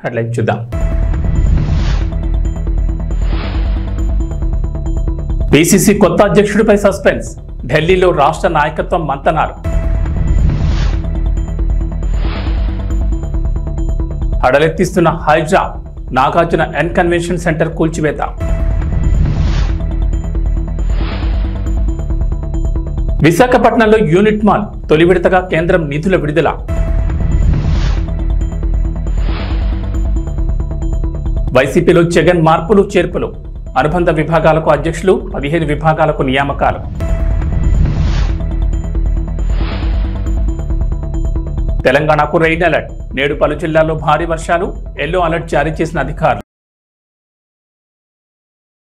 Headline చూద్దాం. PCC కొత్త అధ్యక్షుడిపై suspense. ఢిల్లీలో రాష్ట్ర నాయకత్వం మంతనాలు. హడలెత్తిస్తున్న HYDRAA. Nagarjuna N convention centre కూల్చివేత. విశాఖపట్నంలో యూనిట్ మాల్ తొలి విడతగా కేంద్రం నిధుల విడుదల. వైసీపీలో జగన్ మార్పులు చేర్పులు. అనుబంధ విభాగాలకు అధ్యక్షులు, 15 విభాగాలకు నియామకాలు. తెలంగాణకు రెయిన్ అలర్ట్. నేడు పలు జిల్లాల్లో భారీ వర్షాలు. ఎల్లో అలర్ట్ జారీ చేసిన అధికారులు.